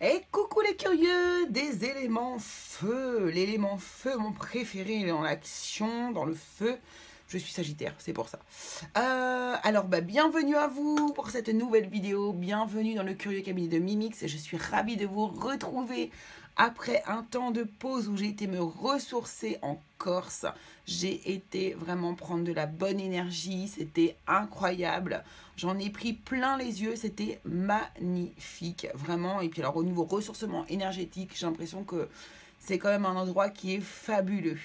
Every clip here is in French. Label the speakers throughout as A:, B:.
A: Et coucou les curieux des éléments feu. L'élément feu, mon préféré dans l'action, dans le feu. Je suis Sagittaire, c'est pour ça. Alors, bienvenue à vous pour cette nouvelle vidéo. Bienvenue dans le curieux cabinet de Mimix. Je suis ravie de vous retrouver après un temps de pause où j'ai été me ressourcer en Corse. J'ai été vraiment prendre de la bonne énergie. C'était incroyable. J'en ai pris plein les yeux. C'était magnifique, vraiment. Et puis alors, au niveau ressourcement énergétique, j'ai l'impression que c'est quand même un endroit qui est fabuleux.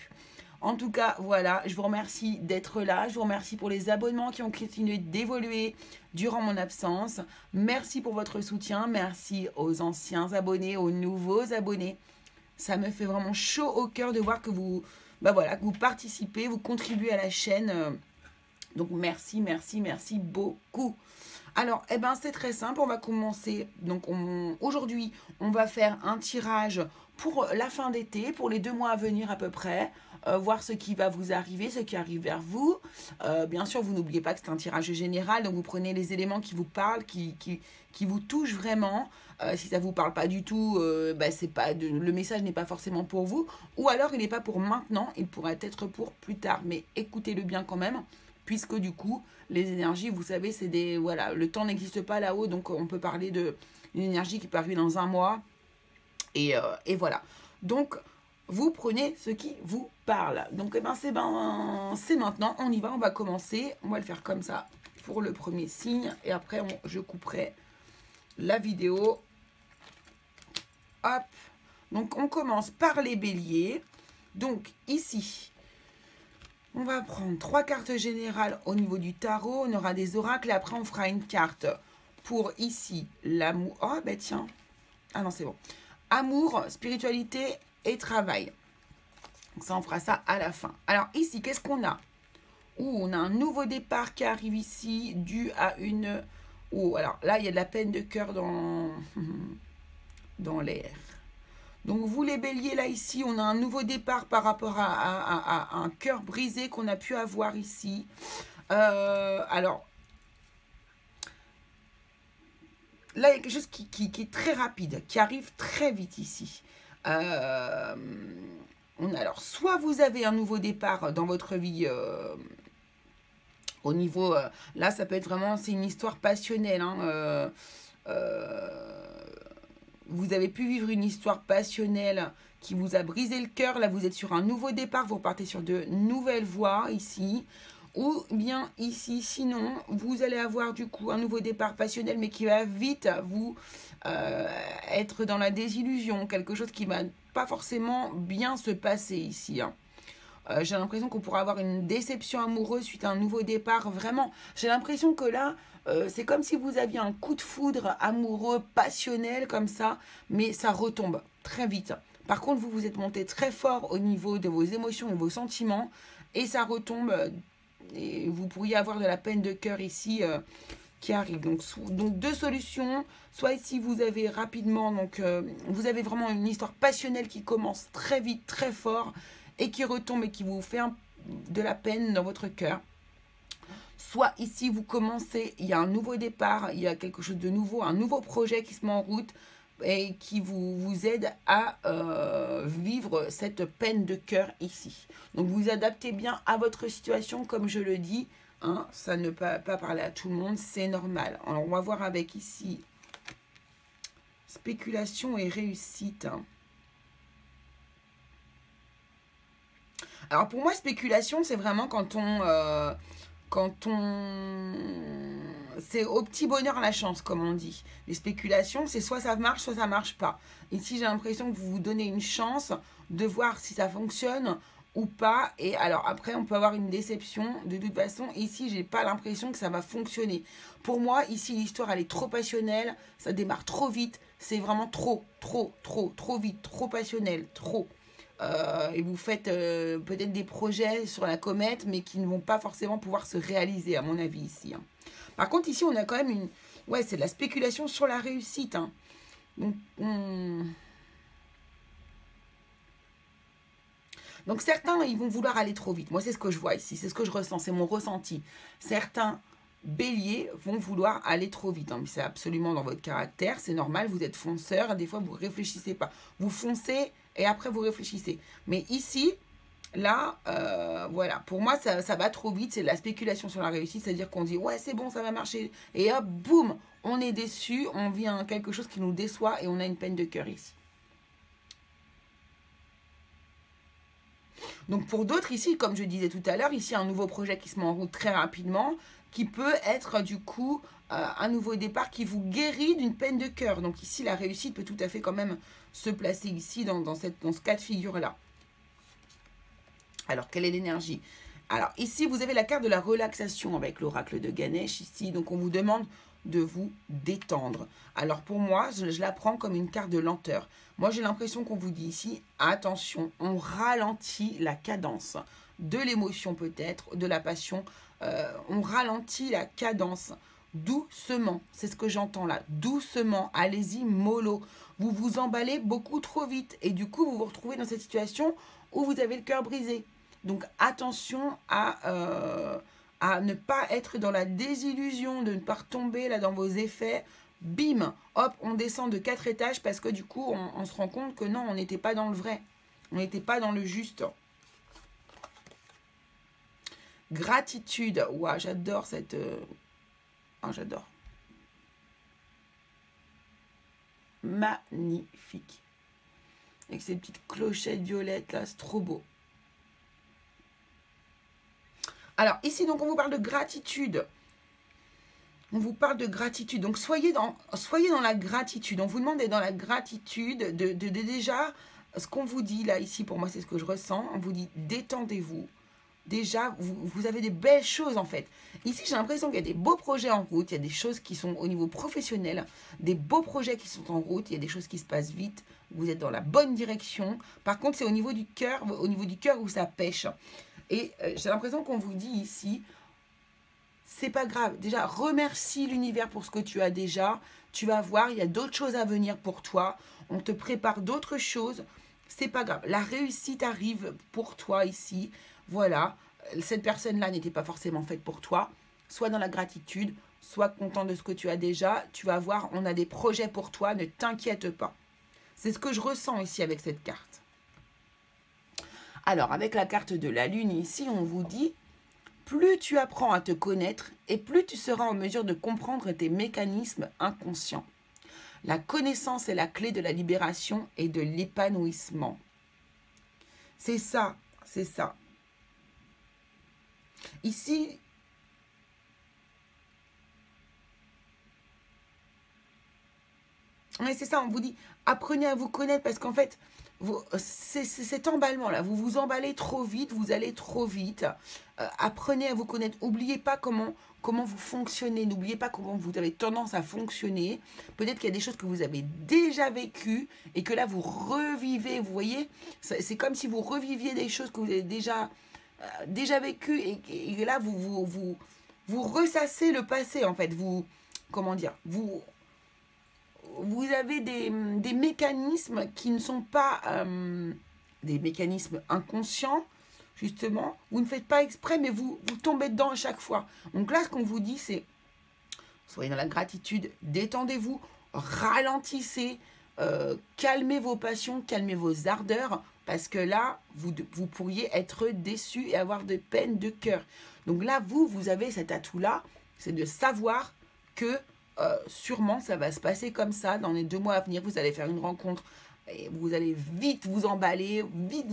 A: En tout cas, voilà, je vous remercie d'être là. Je vous remercie pour les abonnements qui ont continué d'évoluer durant mon absence. Merci pour votre soutien. Merci aux anciens abonnés, aux nouveaux abonnés. Ça me fait vraiment chaud au cœur de voir que vous, que vous participez, vous contribuez à la chaîne. Donc, merci, merci, merci beaucoup. Alors, c'est très simple. On va commencer. Donc, aujourd'hui, on va faire un tirage pour la fin d'été, pour les 2 mois à venir à peu près. Voir ce qui va vous arriver, ce qui arrive vers vous. Bien sûr, vous n'oubliez pas que c'est un tirage général, donc vous prenez les éléments qui vous parlent, qui vous touchent vraiment. Si ça ne vous parle pas du tout, le message n'est pas forcément pour vous. Ou alors, il n'est pas pour maintenant, il pourrait être pour plus tard. Mais écoutez-le bien quand même, puisque du coup, les énergies, vous savez, c'est des... Voilà, le temps n'existe pas là-haut, donc on peut parler d'une énergie qui peut arriver dans un mois. Et voilà. Donc, vous prenez ce qui vous parle. Donc, c'est maintenant. On y va, on va commencer. On va le faire comme ça pour le premier signe. Et après, je couperai la vidéo. Hop. Donc, on commence par les béliers. Donc, ici, on va prendre 3 cartes générales au niveau du tarot. On aura des oracles. Et après, on fera une carte pour ici, l'amour. Oh, tiens. Ah non, c'est bon. Amour, spiritualité et travail. Donc ça, on fera ça à la fin. Alors ici, qu'est-ce qu'on a? On a un nouveau départ qui arrive ici, dû à une... alors là, il y a de la peine de cœur dans l'air. Donc vous les béliers, là, ici, on a un nouveau départ par rapport à un cœur brisé qu'on a pu avoir ici. Alors... Là, il y a quelque chose qui est très rapide, qui arrive très vite ici. Alors, soit vous avez un nouveau départ dans votre vie au niveau... là, ça peut être vraiment... C'est une histoire passionnelle. Vous avez pu vivre une histoire passionnelle qui vous a brisé le cœur. Là, vous êtes sur un nouveau départ. Vous repartez sur de nouvelles voies ici. Ou bien ici, sinon, vous allez avoir du coup un nouveau départ passionnel, mais qui va vite vous être dans la désillusion, quelque chose qui ne va pas forcément bien se passer ici. J'ai l'impression qu'on pourra avoir une déception amoureuse suite à un nouveau départ, vraiment. J'ai l'impression que là, c'est comme si vous aviez un coup de foudre amoureux, passionnel, comme ça, mais ça retombe très vite. Par contre, vous êtes monté très fort au niveau de vos émotions et vos sentiments, et ça retombe... Et vous pourriez avoir de la peine de cœur ici qui arrive. Donc 2 solutions. Soit ici, vous avez rapidement, vous avez vraiment une histoire passionnelle qui commence très vite, très fort, et qui retombe et qui vous fait de la peine dans votre cœur. Soit ici, vous commencez, il y a un nouveau départ, il y a quelque chose de nouveau, un nouveau projet qui se met en route, et qui vous aide à vivre cette peine de cœur ici. Donc, vous adaptez bien à votre situation, comme je le dis. Ça ne peut pas parler à tout le monde, c'est normal. Alors, on va voir avec ici spéculation et réussite. Alors, pour moi, spéculation, c'est vraiment quand on... c'est au petit bonheur la chance, comme on dit. Les spéculations, c'est soit ça marche, soit ça marche pas. Ici, j'ai l'impression que vous vous donnez une chance de voir si ça fonctionne ou pas. Et alors après, on peut avoir une déception. De toute façon, ici, j'ai pas l'impression que ça va fonctionner. Pour moi, ici, l'histoire, elle est trop passionnelle. Ça démarre trop vite. C'est vraiment trop vite, trop passionnel, trop. Et vous faites peut-être des projets sur la comète, mais qui ne vont pas forcément pouvoir se réaliser, à mon avis, ici. Par contre, ici, on a quand même une... Ouais, c'est de la spéculation sur la réussite. Hein. Donc, certains, ils vont vouloir aller trop vite. Moi, c'est ce que je vois ici. C'est ce que je ressens. C'est mon ressenti. Certains béliers vont vouloir aller trop vite. Hein. C'est absolument dans votre caractère. C'est normal. Vous êtes fonceur. Des fois, vous ne réfléchissez pas. Vous foncez et après, vous réfléchissez. Mais ici... Là, voilà, pour moi, ça va trop vite. C'est de la spéculation sur la réussite. C'est-à-dire qu'on dit, ouais, c'est bon, ça va marcher. Et hop, boum, on est déçu. On vit quelque chose qui nous déçoit et on a une peine de cœur ici. Donc, pour d'autres ici, comme je disais tout à l'heure, ici, un nouveau projet qui se met en route très rapidement, qui peut être, du coup, un nouveau départ qui vous guérit d'une peine de cœur. Donc, ici, la réussite peut tout à fait quand même se placer ici, dans ce cas de figure-là. Alors, quelle est l'énergie? Alors, ici, vous avez la carte de la relaxation avec l'oracle de Ganesh, ici. Donc, on vous demande de vous détendre. Alors, pour moi, je la prends comme une carte de lenteur. Moi, j'ai l'impression qu'on vous dit ici, attention, on ralentit la cadence de l'émotion peut-être, de la passion. On ralentit la cadence doucement. C'est ce que j'entends là. Doucement, allez-y, mollo. Vous vous emballez beaucoup trop vite. Et du coup, vous vous retrouvez dans cette situation où vous avez le cœur brisé. Donc, attention à ne pas être dans la désillusion, de ne pas retomber là dans vos effets. Bim, hop, on descend de 4 étages parce que du coup, on se rend compte que non, on n'était pas dans le vrai. On n'était pas dans le juste. Gratitude. Ouah, j'adore cette... Oh, j'adore. Magnifique. Avec ces petites clochettes violettes là, c'est trop beau. Alors, ici, donc, on vous parle de gratitude. On vous parle de gratitude. Donc, soyez dans la gratitude. On vous demande d'être dans la gratitude de déjà, ce qu'on vous dit, là, ici, pour moi, c'est ce que je ressens. On vous dit, détendez-vous. Déjà, vous avez des belles choses, en fait. Ici, j'ai l'impression qu'il y a des beaux projets en route. Il y a des choses qui sont au niveau professionnel. Des beaux projets qui sont en route. Il y a des choses qui se passent vite. Vous êtes dans la bonne direction. Par contre, c'est au niveau du cœur où ça pêche. Et j'ai l'impression qu'on vous dit ici, c'est pas grave. Déjà, remercie l'univers pour ce que tu as déjà. Tu vas voir, il y a d'autres choses à venir pour toi. On te prépare d'autres choses. C'est pas grave. La réussite arrive pour toi ici. Voilà. Cette personne-là n'était pas forcément faite pour toi. Sois dans la gratitude. Sois content de ce que tu as déjà. Tu vas voir, on a des projets pour toi. Ne t'inquiète pas. C'est ce que je ressens ici avec cette carte. Alors, avec la carte de la Lune ici, on vous dit, plus tu apprends à te connaître et plus tu seras en mesure de comprendre tes mécanismes inconscients. La connaissance est la clé de la libération et de l'épanouissement. C'est ça, c'est ça. Ici, oui, c'est ça, on vous dit, apprenez à vous connaître parce qu'en fait, c'est cet emballement-là, vous vous emballez trop vite, vous allez trop vite. Apprenez à vous connaître. N'oubliez pas comment vous fonctionnez. N'oubliez pas comment vous avez tendance à fonctionner. Peut-être qu'il y a des choses que vous avez déjà vécues et que là, vous revivez. Vous voyez, c'est comme si vous reviviez des choses que vous avez déjà vécues et là, vous ressassez le passé, en fait. Comment dire, vous avez des mécanismes qui ne sont pas des mécanismes inconscients, justement. Vous ne faites pas exprès, mais vous tombez dedans à chaque fois. Donc là, ce qu'on vous dit, c'est soyez dans la gratitude, détendez-vous, ralentissez, calmez vos passions, calmez vos ardeurs, parce que là, vous pourriez être déçu et avoir de peine de cœur. Donc là, vous avez cet atout-là, c'est de savoir que sûrement ça va se passer comme ça dans les 2 mois à venir. Vous allez faire une rencontre et vous allez vite vous emballer, vite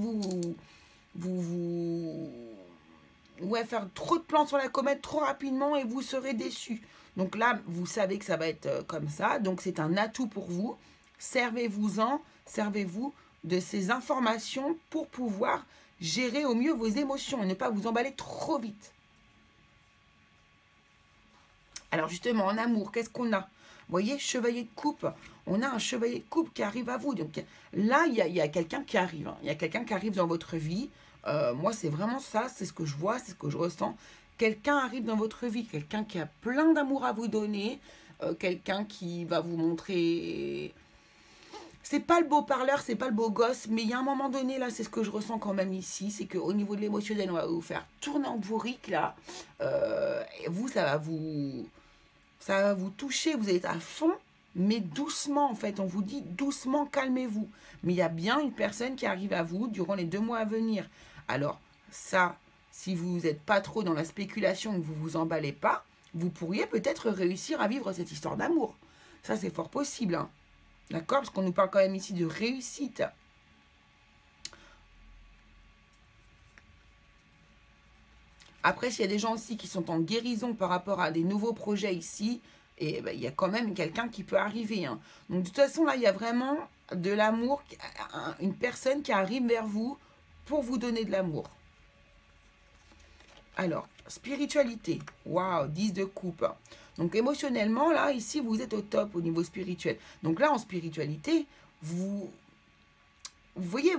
A: faire trop de plans sur la comète trop rapidement et vous serez déçus. Donc là, vous savez que ça va être comme ça. Donc c'est un atout pour vous. Servez-vous-en, servez-vous de ces informations pour pouvoir gérer au mieux vos émotions et ne pas vous emballer trop vite. Alors justement, en amour, qu'est-ce qu'on a? Vous voyez, chevalier de coupe. On a un chevalier de coupe qui arrive à vous. Donc là, il y a quelqu'un qui arrive. Hein. Il y a quelqu'un qui arrive dans votre vie. Moi, c'est vraiment ça. C'est ce que je vois, c'est ce que je ressens. quelqu'un arrive dans votre vie, quelqu'un qui a plein d'amour à vous donner, quelqu'un qui va vous montrer... C'est pas le beau parleur, c'est pas le beau gosse, mais il y a un moment donné, là, c'est ce que je ressens quand même ici, c'est qu'au niveau de l'émotionnel, on va vous faire tourner en bourrique, là. Et vous, ça va vous toucher, vous êtes à fond, mais doucement, en fait. On vous dit doucement, calmez-vous. Mais il y a bien une personne qui arrive à vous durant les 2 mois à venir. Alors, ça, si vous n'êtes pas trop dans la spéculation, que vous vous emballez pas, vous pourriez peut-être réussir à vivre cette histoire d'amour. Ça, c'est fort possible, hein. D'accord? Parce qu'on nous parle quand même ici de réussite. Après, s'il y a des gens aussi qui sont en guérison par rapport à des nouveaux projets ici, et ben, il y a quand même quelqu'un qui peut arriver, hein. Donc, de toute façon, là, il y a vraiment de l'amour, une personne qui arrive vers vous pour vous donner de l'amour. Alors, spiritualité. Waouh, 10 de coupe. Donc, émotionnellement, là, ici, vous êtes au top au niveau spirituel. Donc là, en spiritualité, vous voyez,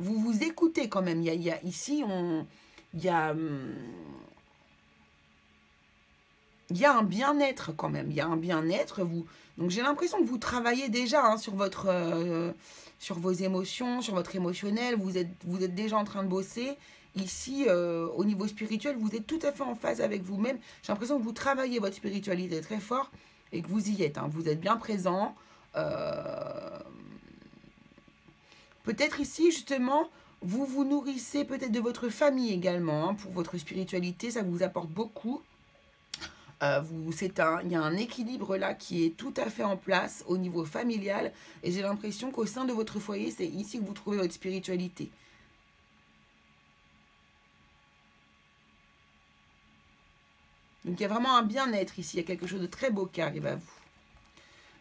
A: vous écoutez quand même. Ici, il y a un bien-être quand même. Il y a un bien-être. Donc, j'ai l'impression que vous travaillez déjà, hein, sur vos émotions, sur votre émotionnel. Vous êtes déjà en train de bosser. Ici, au niveau spirituel, vous êtes tout à fait en phase avec vous-même. J'ai l'impression que vous travaillez votre spiritualité très fort et que vous y êtes, hein. Vous êtes bien présent. Peut-être ici, justement, vous vous nourrissez peut-être de votre famille également, hein, pour votre spiritualité. Ça vous apporte beaucoup. Il y a un équilibre là qui est tout à fait en place au niveau familial. Et j'ai l'impression qu'au sein de votre foyer, c'est ici que vous trouvez votre spiritualité. Donc, il y a vraiment un bien-être ici. Il y a quelque chose de très beau qui arrive à vous.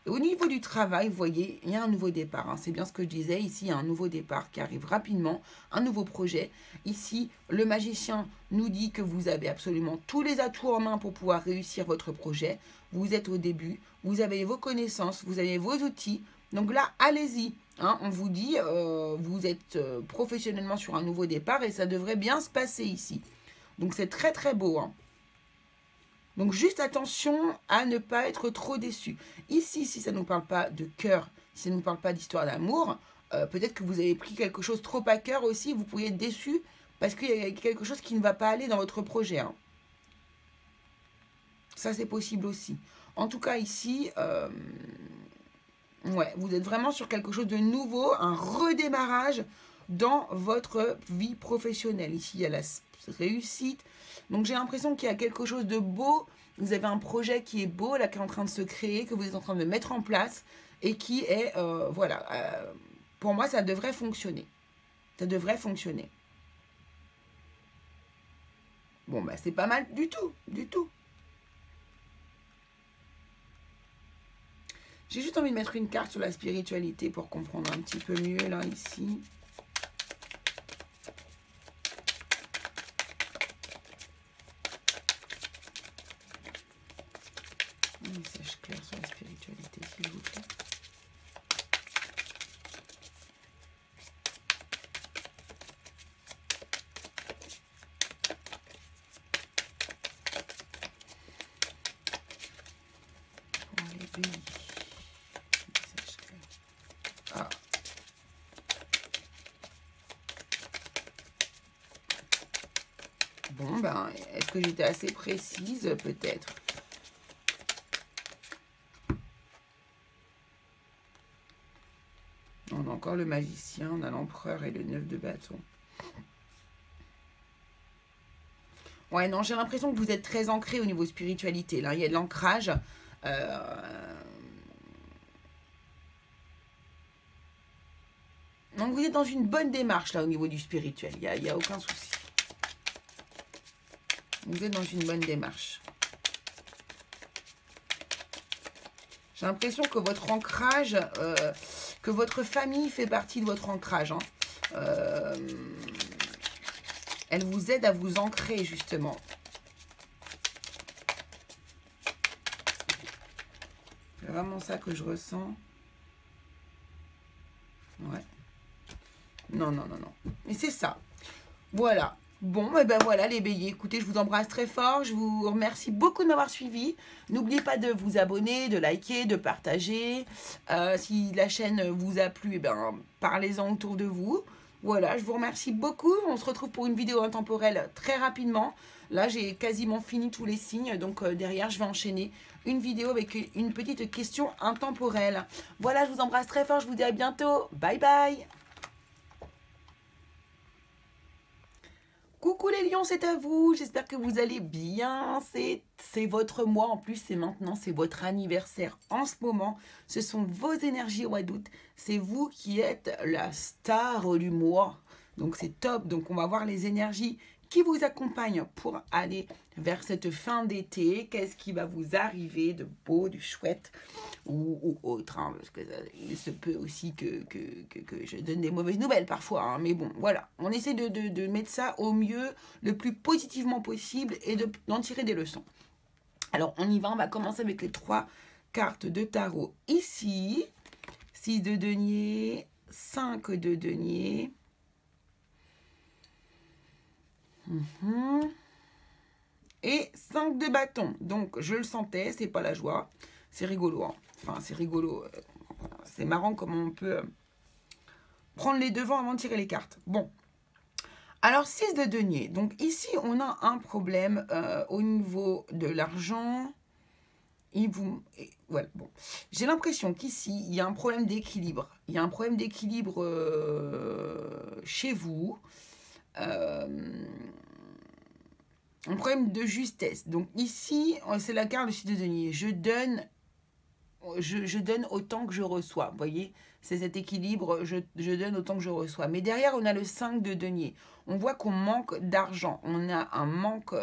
A: Et au niveau du travail, vous voyez, il y a un nouveau départ, hein. C'est bien ce que je disais. Ici, il y a un nouveau départ qui arrive rapidement. Un nouveau projet. Ici, le magicien nous dit que vous avez absolument tous les atouts en main pour pouvoir réussir votre projet. Vous êtes au début. Vous avez vos connaissances. Vous avez vos outils. Donc là, allez-y, hein. On vous dit, vous êtes professionnellement sur un nouveau départ et ça devrait bien se passer ici. Donc, c'est très, très beau, hein. Donc, juste attention à ne pas être trop déçu. Ici, si ça ne nous parle pas de cœur, si ça ne nous parle pas d'histoire d'amour, peut-être que vous avez pris quelque chose trop à cœur aussi. Vous pourriez être déçu parce qu'il y a quelque chose qui ne va pas aller dans votre projet, hein. Ça, c'est possible aussi. En tout cas, ici, ouais, vous êtes vraiment sur quelque chose de nouveau, un redémarrage dans votre vie professionnelle. Ici, il y a la réussite. Donc, j'ai l'impression qu'il y a quelque chose de beau. Vous avez un projet qui est beau, là, qui est en train de se créer, que vous êtes en train de mettre en place et qui est, voilà, pour moi, ça devrait fonctionner. Ça devrait fonctionner. Bon, bah, c'est pas mal du tout, du tout. J'ai juste envie de mettre une carte sur la spiritualité pour comprendre un petit peu mieux, là, ici. Un message clair sur la spiritualité, s'il vous plaît. Pour les bénis. Message clair. Ah. Bon, ben, est-ce que j'étais assez précise, peut-être? On a encore le magicien, on a l'empereur et le 9 de bâton. Ouais, non, j'ai l'impression que vous êtes très ancré au niveau spiritualité. Là, il y a de l'ancrage. Donc, vous êtes dans une bonne démarche, là, au niveau du spirituel. Il n'y a aucun souci. Vous êtes dans une bonne démarche. J'ai l'impression que votre ancrage, que votre famille fait partie de votre ancrage, hein. Elle vous aide à vous ancrer, justement. C'est vraiment ça que je ressens. Ouais. Non, non, non, non. Mais c'est ça. Voilà. Bon, et ben voilà les béliers, écoutez, je vous embrasse très fort, je vous remercie beaucoup de m'avoir suivi. N'oubliez pas de vous abonner, de liker, de partager. Si la chaîne vous a plu, eh ben, parlez-en autour de vous. Voilà, je vous remercie beaucoup. On se retrouve pour une vidéo intemporelle très rapidement. Là, j'ai quasiment fini tous les signes, donc derrière, je vais enchaîner une vidéo avec une petite question intemporelle. Voilà, je vous embrasse très fort, je vous dis à bientôt. Bye bye. Coucou les lions, c'est à vous, j'espère que vous allez bien, c'est votre mois, en plus c'est maintenant, c'est votre anniversaire en ce moment, ce sont vos énergies au mois d'août, c'est vous qui êtes la star du mois, donc c'est top, donc on va voir les énergies qui vous accompagnent pour aller vers cette fin d'été, qu'est-ce qui va vous arriver de beau, de chouette ou autre, hein, parce que il se peut aussi que je donne des mauvaises nouvelles parfois, hein, mais bon, voilà, on essaie de mettre ça au mieux, le plus positivement possible et d'en tirer des leçons. Alors, on y va, on va commencer avec les 3 cartes de tarot ici, 6 de denier, 5 de denier, et 5 de bâton. Donc, je le sentais, c'est pas la joie. C'est rigolo, hein. Enfin, c'est rigolo. C'est marrant comment on peut prendre les devants avant de tirer les cartes. Bon. Alors, 6 de denier. Donc, ici, on a un problème au niveau de l'argent. Voilà, bon. J'ai l'impression qu'ici, il y a un problème d'équilibre. Il y a un problème d'équilibre chez vous. Un problème de justesse. Donc ici, c'est la carte de 6 de denier. Je donne autant que je reçois. Vous voyez, c'est cet équilibre, je donne autant que je reçois. Mais derrière, on a le 5 de denier. On voit qu'on manque d'argent. On a un manque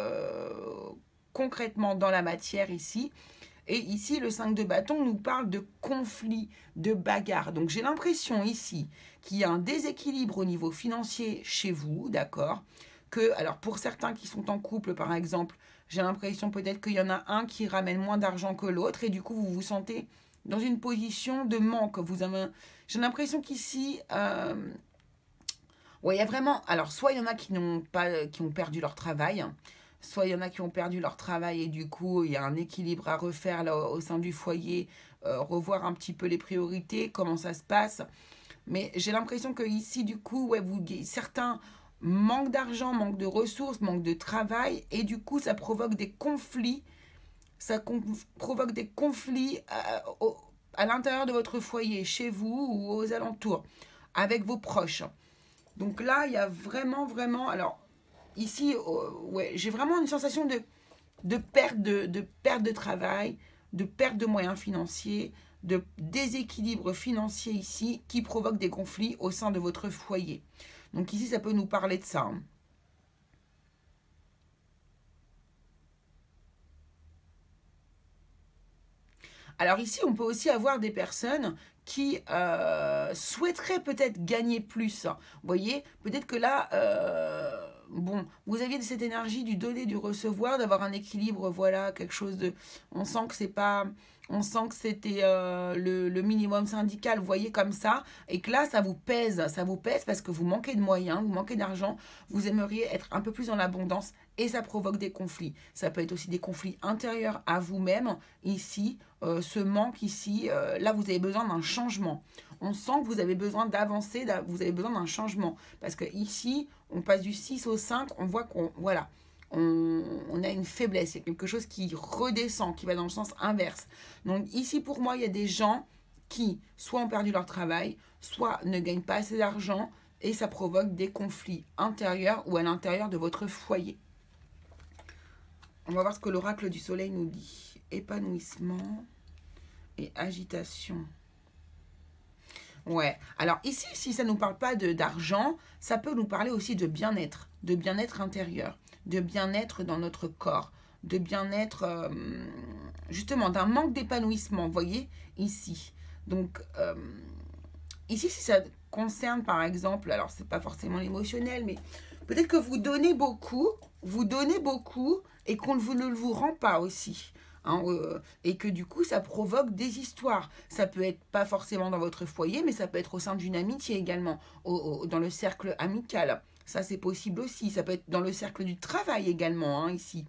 A: concrètement dans la matière ici. Et ici, le 5 de bâton nous parle de conflit, de bagarre. Donc j'ai l'impression ici qu'il y a un déséquilibre au niveau financier chez vous, d'accord ? Alors pour certains qui sont en couple, par exemple, j'ai l'impression peut-être qu'il y en a un qui ramène moins d'argent que l'autre et du coup, vous vous sentez dans une position de manque. J'ai l'impression qu'ici, ouais, il y a vraiment... Alors, soit il y en a qui ont perdu leur travail, soit il y en a qui ont perdu leur travail et du coup, il y a un équilibre à refaire là, au sein du foyer, revoir un petit peu les priorités, comment ça se passe. Mais j'ai l'impression que ici, du coup, ouais, certains manquent d'argent, manquent de ressources, manquent de travail, et du coup, ça provoque des conflits. Ça provoque des conflits à l'intérieur de votre foyer, chez vous ou aux alentours, avec vos proches. Donc là, il y a vraiment... Alors, ici, ouais, j'ai vraiment une sensation de perte de travail, de perte de moyens financiers, de déséquilibre financier ici, qui provoque des conflits au sein de votre foyer. Donc ici, ça peut nous parler de ça, hein. Alors ici, on peut aussi avoir des personnes qui souhaiteraient peut-être gagner plus. Vous voyez, peut-être que là, bon, vous aviez cette énergie du donner, du recevoir, d'avoir un équilibre, voilà, quelque chose de... On sent que c'est pas... On sent que c'était le minimum syndical, vous voyez, comme ça, et que là, ça vous pèse parce que vous manquez de moyens, vous manquez d'argent, vous aimeriez être un peu plus dans l'abondance, et ça provoque des conflits. Ça peut être aussi des conflits intérieurs à vous-même, ici, ce manque ici, là, vous avez besoin d'un changement. On sent que vous avez besoin d'avancer, vous avez besoin d'un changement, parce que ici, on passe du 6 au 5, on voit qu'on... Voilà. On a une faiblesse, il y a quelque chose qui redescend, qui va dans le sens inverse. Donc ici, pour moi, il y a des gens qui soit ont perdu leur travail, soit ne gagnent pas assez d'argent, et ça provoque des conflits intérieurs ou à l'intérieur de votre foyer. On va voir ce que l'oracle du soleil nous dit. Épanouissement et agitation. Ouais, alors ici, si ça ne nous parle pas d'argent, ça peut nous parler aussi de bien-être intérieur, de bien-être dans notre corps, de bien-être, justement, d'un manque d'épanouissement, vous voyez, ici. Donc, ici, si ça concerne, par exemple, alors c'est pas forcément l'émotionnel, mais peut-être que vous donnez beaucoup, et qu'on ne vous rend pas aussi. Hein, et que du coup ça provoque des histoires. Ça peut être pas forcément dans votre foyer, mais ça peut être au sein d'une amitié également, dans le cercle amical. Ça, c'est possible aussi. Ça peut être dans le cercle du travail également, hein, ici.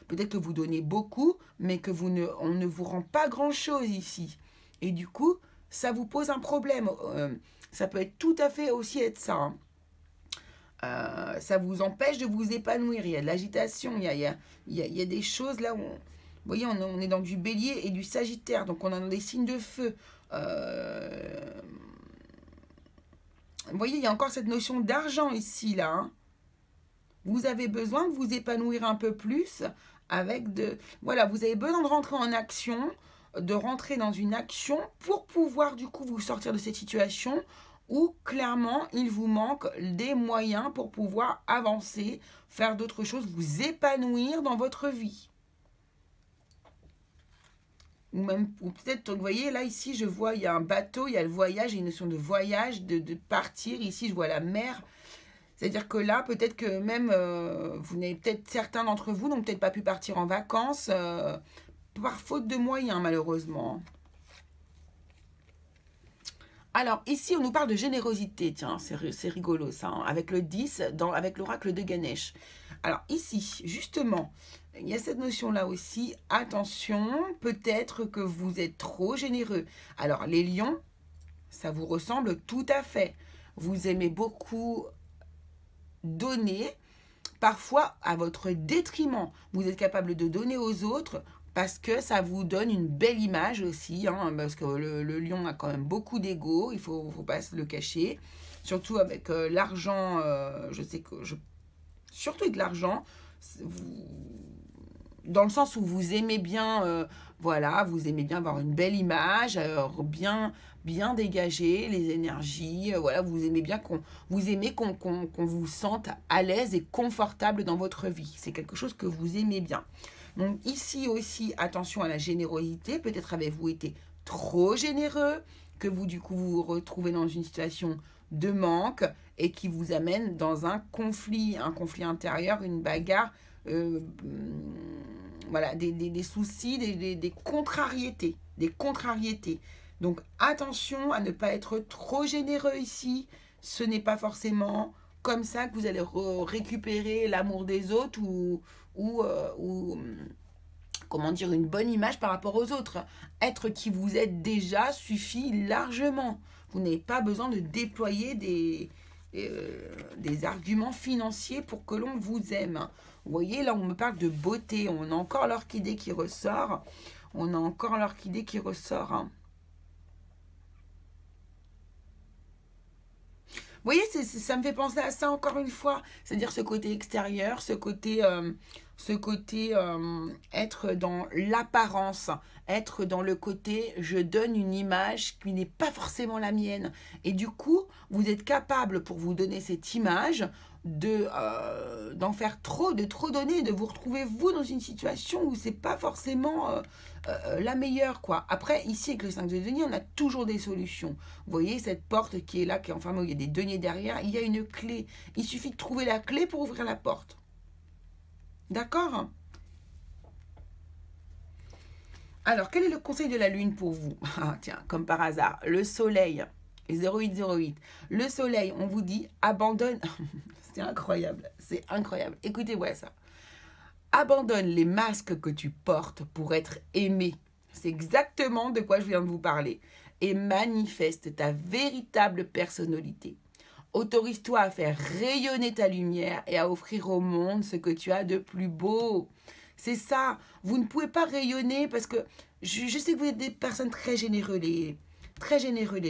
A: Peut-être que vous donnez beaucoup, mais que on ne vous rend pas grand-chose ici. Et du coup, ça vous pose un problème. Ça peut être tout à fait aussi être ça. Hein. Ça vous empêche de vous épanouir. Il y a de l'agitation, il y a des choses là où... Vous voyez, on est dans du bélier et du sagittaire, donc on a des signes de feu. Vous voyez, il y a encore cette notion d'argent ici, là. Hein. Vous avez besoin de vous épanouir un peu plus avec de... Voilà, vous avez besoin de rentrer en action, de rentrer dans une action pour pouvoir, du coup, vous sortir de cette situation où, clairement, il vous manque des moyens pour pouvoir avancer, faire d'autres choses, vous épanouir dans votre vie. Ou même, ou peut-être, vous voyez, là, ici, je vois, il y a un bateau, il y a le voyage, il y a une notion de voyage, de partir. Ici, je vois la mer. C'est-à-dire que là, peut-être que même, vous n'avez peut-être, certains d'entre vous n'ont peut-être pas pu partir en vacances par faute de moyens, malheureusement. Alors, ici, on nous parle de générosité. Tiens, c'est rigolo, ça, hein, avec le 10, avec l'oracle de Ganesh. Alors, ici, justement... Il y a cette notion-là aussi. Attention, peut-être que vous êtes trop généreux. Alors, les lions, ça vous ressemble tout à fait. Vous aimez beaucoup donner, parfois à votre détriment. Vous êtes capable de donner aux autres parce que ça vous donne une belle image aussi. Hein, parce que le lion a quand même beaucoup d'ego, il ne faut pas se le cacher. Surtout avec l'argent, je sais que... surtout avec l'argent, dans le sens où vous aimez bien, voilà, vous aimez bien avoir une belle image, bien dégager les énergies, voilà, vous aimez bien qu'on vous sente à l'aise et confortable dans votre vie. C'est quelque chose que vous aimez bien. Donc ici aussi, attention à la générosité. Peut-être avez-vous été trop généreux, que vous du coup vous retrouvez dans une situation de manque et qui vous amène dans un conflit intérieur, une bagarre. Voilà, des soucis, des contrariétés. Donc, attention à ne pas être trop généreux ici. Ce n'est pas forcément comme ça que vous allez récupérer l'amour des autres ou comment dire, une bonne image par rapport aux autres. Être qui vous êtes déjà suffit largement. Vous n'avez pas besoin de déployer des arguments financiers pour que l'on vous aime. Vous voyez, là, on me parle de beauté. On a encore l'orchidée qui ressort. Hein. Vous voyez, ça me fait penser à ça encore une fois. C'est-à-dire ce côté extérieur, ce côté être dans l'apparence, être dans le côté je donne une image qui n'est pas forcément la mienne. Et du coup, vous êtes capable pour vous donner cette image d'en faire trop, de trop donner, de vous retrouver vous dans une situation où c'est pas forcément la meilleure, quoi. Après, ici avec le 5 de denier, on a toujours des solutions. Vous voyez cette porte qui est là, qui est en forme où il y a des deniers derrière, il y a une clé. Il suffit de trouver la clé pour ouvrir la porte. D'accord? Alors, quel est le conseil de la lune pour vous? Ah, tiens, comme par hasard, le soleil, 0808. Le soleil, on vous dit, abandonne... C'est incroyable, c'est incroyable. Écoutez-moi ça. Abandonne les masques que tu portes pour être aimé. C'est exactement de quoi je viens de vous parler. Et manifeste ta véritable personnalité. Autorise-toi à faire rayonner ta lumière et à offrir au monde ce que tu as de plus beau. C'est ça. Vous ne pouvez pas rayonner parce que je sais que vous êtes des personnes très généreuses, les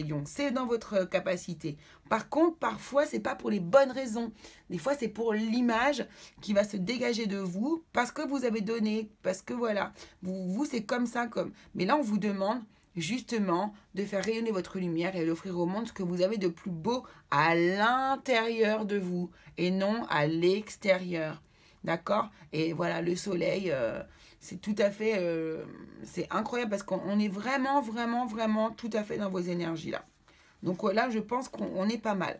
A: lions. C'est dans votre capacité. Par contre, parfois, c'est pas pour les bonnes raisons. Des fois, c'est pour l'image qui va se dégager de vous parce que vous avez donné, parce que voilà, vous c'est comme ça, comme. Mais là, on vous demande justement de faire rayonner votre lumière et d'offrir au monde ce que vous avez de plus beau à l'intérieur de vous et non à l'extérieur. D'accord? Et voilà, le soleil, c'est tout à fait... c'est incroyable parce qu'on est vraiment, vraiment, vraiment tout à fait dans vos énergies là. Donc là, je pense qu'on est pas mal.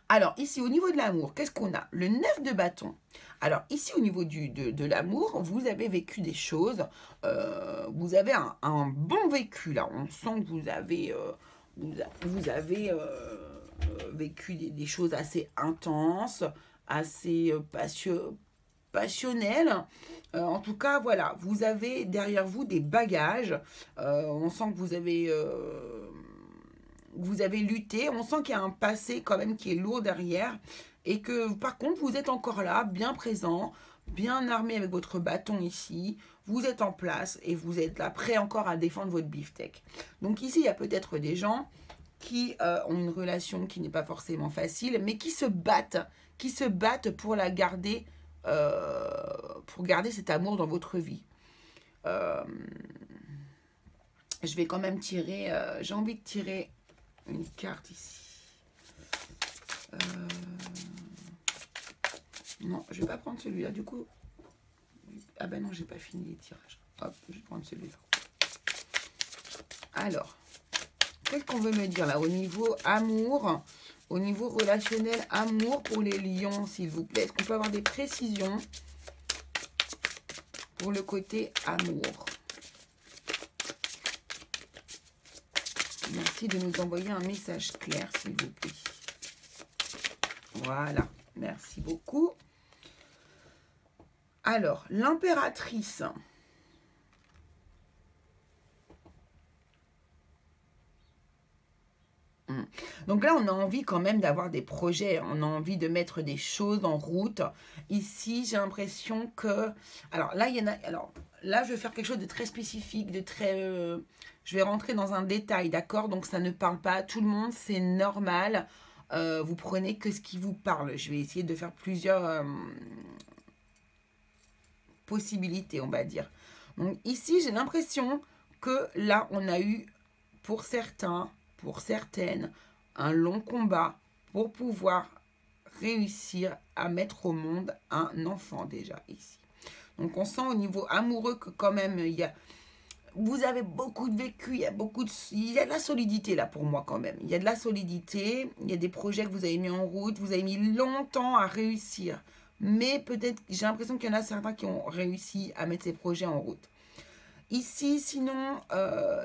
A: Alors, ici, au niveau de l'amour, qu'est-ce qu'on a? Le 9 de bâton. Alors, ici, au niveau de l'amour, vous avez vécu des choses. Vous avez un bon vécu, là. On sent que vous avez vécu des choses assez intenses, assez passionnelles. En tout cas, voilà, vous avez derrière vous des bagages. On sent que vous avez lutté. On sent qu'il y a un passé quand même qui est lourd derrière. Et que par contre, vous êtes encore là, bien présent, bien armé avec votre bâton ici. Vous êtes en place et vous êtes là, prêt encore à défendre votre beefsteak. Donc ici, il y a peut-être des gens qui ont une relation qui n'est pas forcément facile, mais qui se battent pour la garder, pour garder cet amour dans votre vie. Je vais quand même tirer, j'ai envie de tirer une carte ici. Non, je vais pas prendre celui-là, du coup. Ah ben non, j'ai pas fini les tirages. Hop, je vais prendre celui-là. Alors, qu'est-ce qu'on veut me dire là au niveau amour, au niveau relationnel, amour pour les lions, s'il vous plaît? Est-ce qu'on peut avoir des précisions pour le côté amour? Merci de nous envoyer un message clair, s'il vous plaît. Voilà, merci beaucoup. Alors, l'impératrice. Donc là, on a envie quand même d'avoir des projets. On a envie de mettre des choses en route. Ici, j'ai l'impression que... Alors là, il y en a... Alors là, je vais faire quelque chose de très spécifique, de très... Je vais rentrer dans un détail, d'accord? Donc ça ne parle pas à tout le monde, c'est normal. Vous prenez que ce qui vous parle. Je vais essayer de faire plusieurs possibilités, on va dire. Donc ici, j'ai l'impression que là, on a eu, pour certains, pour certaines, un long combat pour pouvoir réussir à mettre au monde un enfant déjà ici. Donc on sent au niveau amoureux que quand même, vous avez beaucoup de vécu, il y a de la solidité là pour moi quand même. Il y a de la solidité, il y a des projets que vous avez mis en route, vous avez mis longtemps à réussir. Mais peut-être, j'ai l'impression qu'il y en a certains qui ont réussi à mettre ces projets en route. Ici, sinon,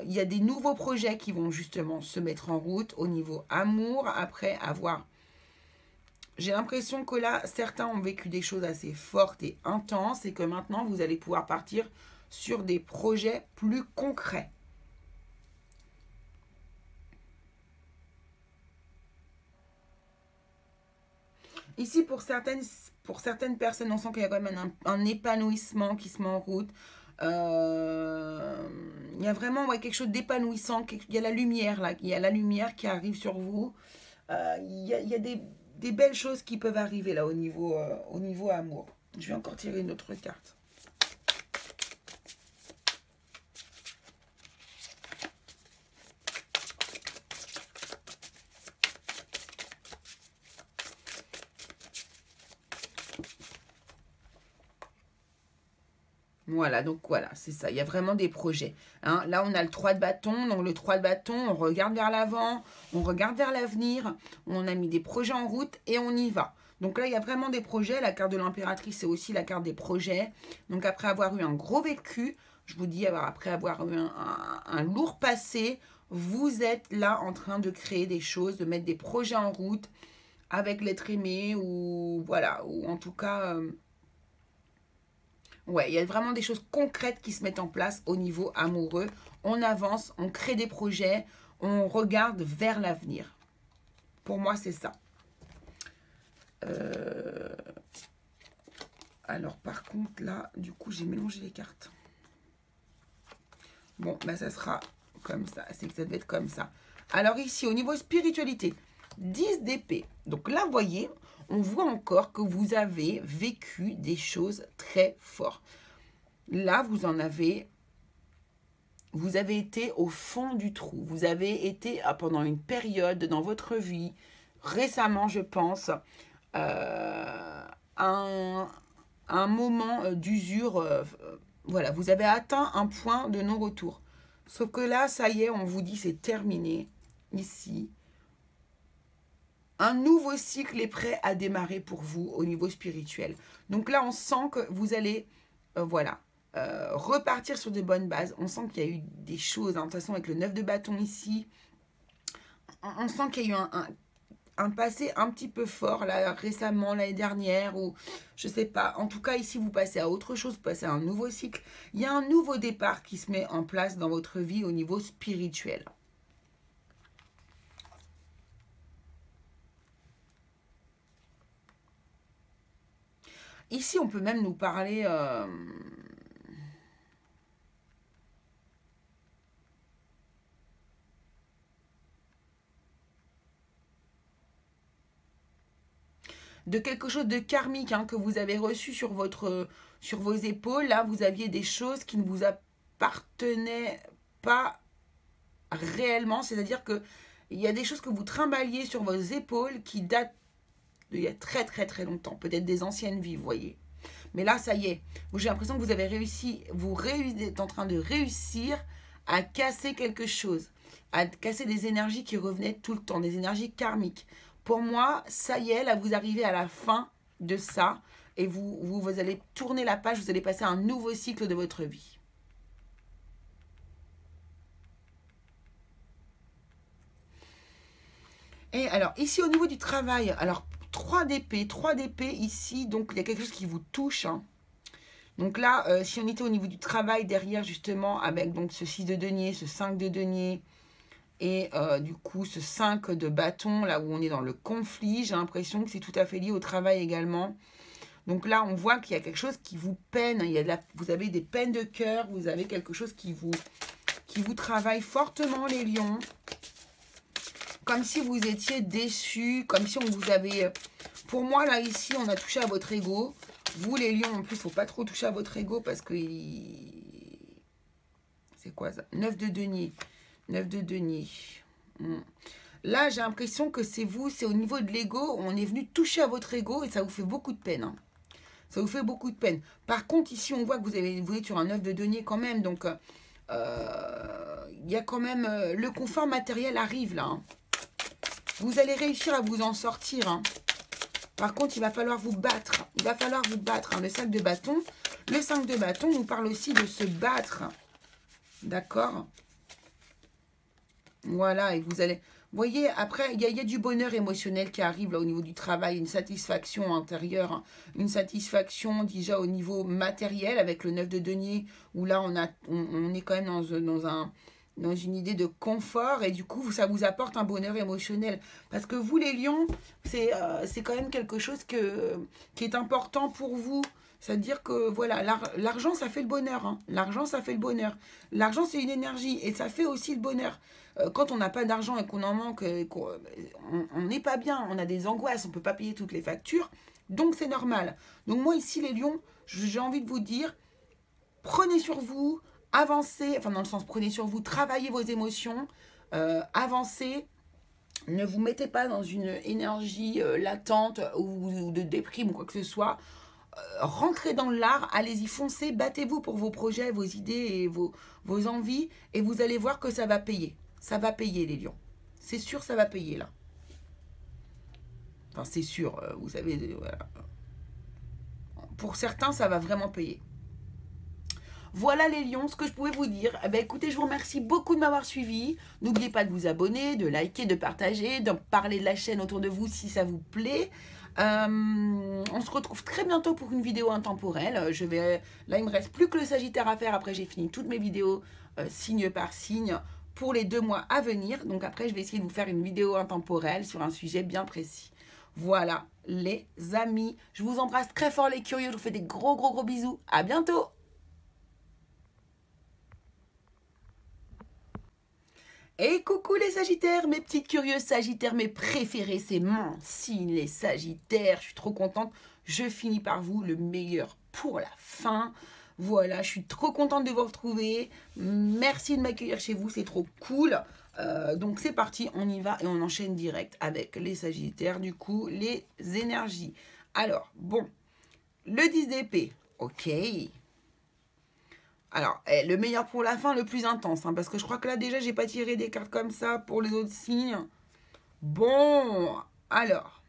A: il y a des nouveaux projets qui vont justement se mettre en route au niveau amour, après avoir... J'ai l'impression que là, certains ont vécu des choses assez fortes et intenses et que maintenant, vous allez pouvoir partir sur des projets plus concrets. Ici, pour certaines personnes, on sent qu'il y a quand même un épanouissement qui se met en route. Il y a vraiment quelque chose d'épanouissant. Il y a la lumière là. Il y a la lumière qui arrive sur vous. Il y a des belles choses qui peuvent arriver là au niveau amour. Je vais encore tirer une autre carte. Voilà, donc voilà, c'est ça. Il y a vraiment des projets. Hein. Là, on a le 3 de bâton. Donc, le 3 de bâton, on regarde vers l'avant, on regarde vers l'avenir. On a mis des projets en route et on y va. Donc là, il y a vraiment des projets. La carte de l'impératrice, c'est aussi la carte des projets. Donc, après avoir eu un gros vécu, je vous dis, après avoir eu un lourd passé, vous êtes là en train de créer des choses, de mettre des projets en route avec l'être aimé ou voilà, ou en tout cas... Ouais, il y a vraiment des choses concrètes qui se mettent en place au niveau amoureux. On avance, on crée des projets, on regarde vers l'avenir. Pour moi, c'est ça. Alors, par contre, là, du coup, j'ai mélangé les cartes. Bon, ben, ça sera comme ça. C'est que ça devait être comme ça. Alors, ici, au niveau spiritualité, 10 d'épée. Donc là, vous voyez... On voit encore que vous avez vécu des choses très fortes. Là, vous avez été au fond du trou. Vous avez été pendant une période dans votre vie, récemment, je pense, un moment d'usure. Voilà, vous avez atteint un point de non-retour. Sauf que là, ça y est, on vous dit c'est terminé. Ici. Un nouveau cycle est prêt à démarrer pour vous au niveau spirituel. Donc là, on sent que vous allez, repartir sur de bonnes bases. On sent qu'il y a eu des choses, hein. De toute façon, avec le 9 de bâton ici, on sent qu'il y a eu un passé un petit peu fort, là, récemment, l'année dernière, ou je sais pas. En tout cas, ici, vous passez à autre chose, vous passez à un nouveau cycle. Il y a un nouveau départ qui se met en place dans votre vie au niveau spirituel. Ici, on peut même nous parler... de quelque chose de karmique hein, que vous avez reçu sur vos épaules. Là, vous aviez des choses qui ne vous appartenaient pas réellement. C'est-à-dire que il y a des choses que vous trimballiez sur vos épaules qui datent d'il y a très très très longtemps. Peut-être des anciennes vies, vous voyez. Mais là, ça y est. J'ai l'impression que vous avez réussi, êtes en train de réussir à casser quelque chose, à casser des énergies qui revenaient tout le temps, des énergies karmiques. Pour moi, ça y est, là, vous arrivez à la fin de ça et vous allez tourner la page, vous allez passer à un nouveau cycle de votre vie. Et alors, ici, au niveau du travail, alors, 3 d'épée ici, donc il y a quelque chose qui vous touche. Hein. Donc là, si on était au niveau du travail derrière, justement, avec donc ce 6 de denier, ce 5 de denier, et du coup, ce 5 de bâton, là où on est dans le conflit, j'ai l'impression que c'est tout à fait lié au travail également. Donc là, on voit qu'il y a quelque chose qui vous peine. Vous avez des peines de cœur, vous avez quelque chose qui vous travaille fortement, les lions. Comme si vous étiez déçus, comme si on vous avait... Pour moi, là, ici, on a touché à votre ego. Vous, les lions, en plus, il ne faut pas trop toucher à votre ego parce que... C'est quoi ça? 9 de denier. 9 de denier. Là, j'ai l'impression que c'est vous, c'est au niveau de l'ego. On est venu toucher à votre ego et ça vous fait beaucoup de peine. Hein. Ça vous fait beaucoup de peine. Par contre, ici, on voit que vous êtes sur un 9 de denier quand même. Donc, il y a quand même... le confort matériel arrive là. Hein. Vous allez réussir à vous en sortir. Hein. Par contre, il va falloir vous battre. Il va falloir vous battre. Hein. Le 5 de bâton. Le 5 de bâton nous parle aussi de se battre. D'accord? Voilà, et vous allez... Vous voyez, après, il y a du bonheur émotionnel qui arrive là au niveau du travail, une satisfaction intérieure, hein, une satisfaction déjà au niveau matériel avec le 9 de denier, où là, on est quand même dans une idée de confort, et du coup, ça vous apporte un bonheur émotionnel. Parce que vous, les lions, c'est quand même quelque chose qui est important pour vous. C'est-à-dire que, voilà, l'argent, ça fait le bonheur. Hein. L'argent, ça fait le bonheur. L'argent, c'est une énergie, et ça fait aussi le bonheur. Quand on n'a pas d'argent et qu'on en manque, on n'est pas bien, on a des angoisses, on ne peut pas payer toutes les factures, donc c'est normal. Donc moi ici les lions, j'ai envie de vous dire, prenez sur vous, avancez, enfin dans le sens prenez sur vous, travaillez vos émotions, avancez, ne vous mettez pas dans une énergie latente ou de déprime ou quoi que ce soit. Rentrez dans l'art, allez-y, foncez, battez-vous pour vos projets, vos idées et vos envies, et vous allez voir que ça va payer. Ça va payer, les lions. C'est sûr, ça va payer, là. Enfin, c'est sûr, vous savez, voilà. Pour certains, ça va vraiment payer. Voilà les lions, ce que je pouvais vous dire. Eh ben, écoutez, je vous remercie beaucoup de m'avoir suivi. N'oubliez pas de vous abonner, de liker, de partager, de parler de la chaîne autour de vous si ça vous plaît. On se retrouve très bientôt pour une vidéo intemporelle. Là, il me reste plus que le Sagittaire à faire. Après, j'ai fini toutes mes vidéos signe par signe pour les 2 mois à venir. Donc après, je vais essayer de vous faire une vidéo intemporelle sur un sujet bien précis. Voilà, les amis. Je vous embrasse très fort, les curieux. Je vous fais des gros, gros, gros bisous. À bientôt. Et coucou les Sagittaires, mes petites curieuses Sagittaires, mes préférés, c'est mon signe, les Sagittaires. Je suis trop contente. Je finis par vous, le meilleur pour la fin. Voilà, je suis trop contente de vous retrouver. Merci de m'accueillir chez vous, c'est trop cool. Donc c'est parti, on y va et on enchaîne direct avec les Sagittaires, du coup, les énergies. Alors, bon, le 10 d'épée, ok. Alors, le meilleur pour la fin, le plus intense, hein, parce que je crois que là, déjà, j'ai pas tiré des cartes comme ça pour les autres signes. Bon, alors.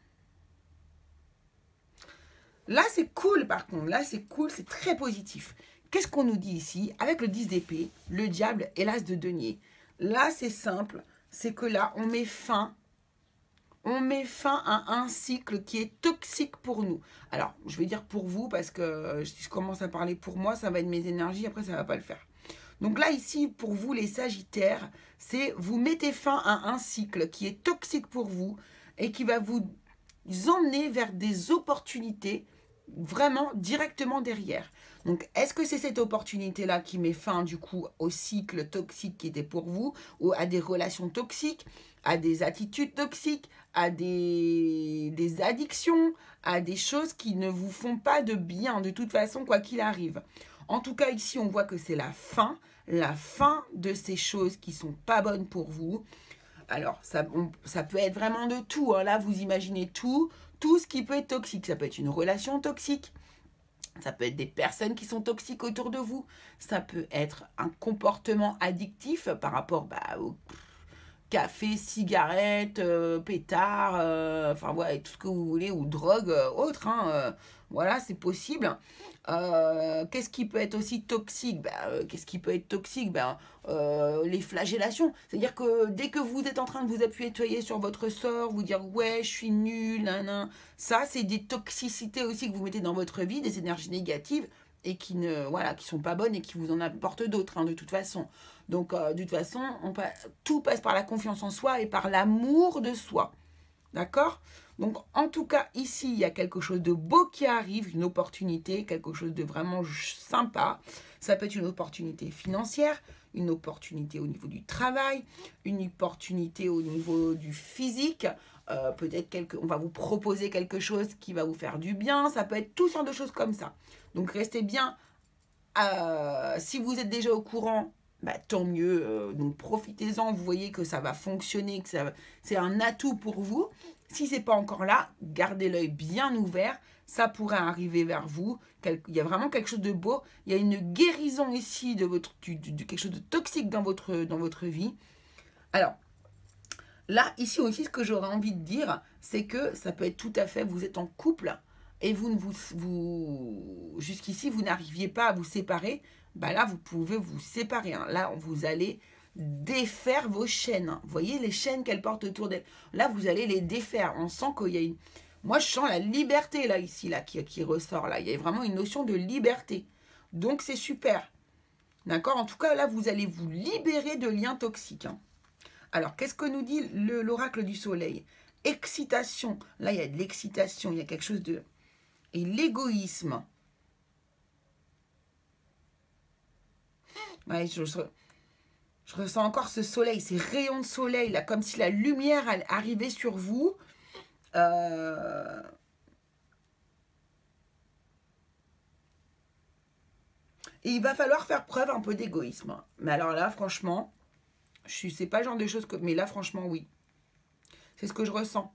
A: Là, c'est cool, par contre. Là, c'est cool, c'est très positif. Qu'est-ce qu'on nous dit ici? Avec le 10 d'épée, le diable et l'as de denier. Là, c'est simple. C'est que là, on met fin On met fin à un cycle qui est toxique pour nous. Alors, je vais dire pour vous, parce que si je commence à parler pour moi, ça va être mes énergies, après ça ne va pas le faire. Donc là, ici, pour vous, les Sagittaires, c'est vous mettez fin à un cycle qui est toxique pour vous et qui va vous emmener vers des opportunités vraiment directement derrière. Donc, est-ce que c'est cette opportunité-là qui met fin, du coup, au cycle toxique qui était pour vous, ou à des relations toxiques, à des attitudes toxiques, à des addictions, à des choses qui ne vous font pas de bien, de toute façon, quoi qu'il arrive. En tout cas, ici, on voit que c'est la fin de ces choses qui sont pas bonnes pour vous. Alors, ça peut être vraiment de tout. Hein. Là, vous imaginez tout ce qui peut être toxique. Ça peut être une relation toxique. Ça peut être des personnes qui sont toxiques autour de vous. Ça peut être un comportement addictif par rapport au café, cigarette, pétard, enfin voilà, tout ce que vous voulez, ou drogue, autre. Hein, voilà, c'est possible. Qu'est-ce qui peut être aussi toxique? Qu'est-ce qui peut être toxique? Les flagellations. C'est-à-dire que dès que vous êtes en train de vous appuyer sur votre sort, vous dire ouais, je suis nul, nan, ça, c'est des toxicités aussi que vous mettez dans votre vie, des énergies négatives et qui sont pas bonnes et qui vous en apportent d'autres, hein, de toute façon. Donc, de toute façon, tout passe par la confiance en soi et par l'amour de soi. D'accord? Donc, en tout cas, ici, il y a quelque chose de beau qui arrive, une opportunité, quelque chose de vraiment sympa. Ça peut être une opportunité financière, une opportunité au niveau du travail, une opportunité au niveau du physique. Peut-être on va vous proposer quelque chose qui va vous faire du bien. Ça peut être toutes sortes de choses comme ça. Donc, restez bien. Si vous êtes déjà au courant, tant mieux. Donc, profitez-en. Vous voyez que ça va fonctionner, que c'est un atout pour vous. Si ce n'est pas encore là, gardez l'œil bien ouvert. Ça pourrait arriver vers vous. Il y a vraiment quelque chose de beau. Il y a une guérison ici de quelque chose de toxique dans votre vie. Alors, là, ici aussi, ce que j'aurais envie de dire, c'est que ça peut être tout à fait, vous êtes en couple et jusqu'ici, vous n'arriviez pas à vous séparer. Là, vous pouvez vous séparer. Hein. Là, vous allez défaire vos chaînes. Hein. Vous voyez les chaînes qu'elles portent autour d'elles. Là, vous allez les défaire. On sent qu'il y a une... Moi, je sens la liberté, là, ici, là, qui ressort, là. Il y a vraiment une notion de liberté. Donc, c'est super. D'accord? En tout cas, là, vous allez vous libérer de liens toxiques. Hein. Alors, qu'est-ce que nous dit l'oracle du soleil? Excitation. Là, il y a de l'excitation. Il y a quelque chose de... Et l'égoïsme. Ouais, je ressens encore ce soleil, ces rayons de soleil, là, comme si la lumière arrivait sur vous. Et il va falloir faire preuve un peu d'égoïsme. Mais alors là, franchement, c'est pas le genre de choses que... Mais là, franchement, oui. C'est ce que je ressens.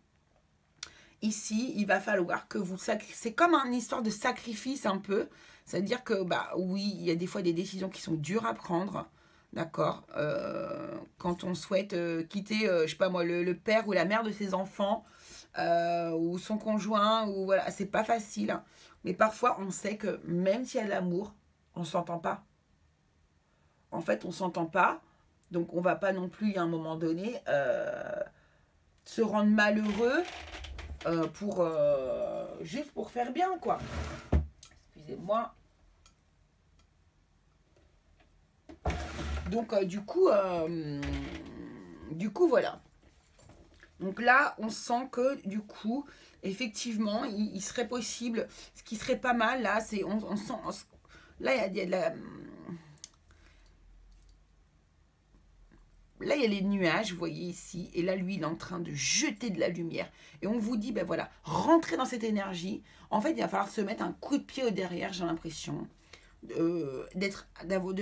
A: Ici, il va falloir que vous... C'est comme une histoire de sacrifice un peu. C'est-à-dire que, oui, il y a des fois des décisions qui sont dures à prendre. D'accord, quand on souhaite quitter, je sais pas moi, le père ou la mère de ses enfants, ou son conjoint, ou voilà, c'est pas facile. Hein. Mais parfois, on sait que même s'il y a de l'amour, on s'entend pas. En fait, on s'entend pas. Donc, on va pas non plus, à un moment donné, se rendre malheureux juste pour faire bien, quoi. Excusez-moi. Donc, du coup, voilà. Donc là, on sent que, du coup, effectivement, il serait possible, ce qui serait pas mal, là, c'est, on sent, là, il y a de la... Là, il y a les nuages, vous voyez ici, et là, lui, il est en train de jeter de la lumière. Et on vous dit, voilà, rentrez dans cette énergie. En fait, il va falloir se mettre un coup de pied au derrière, j'ai l'impression. De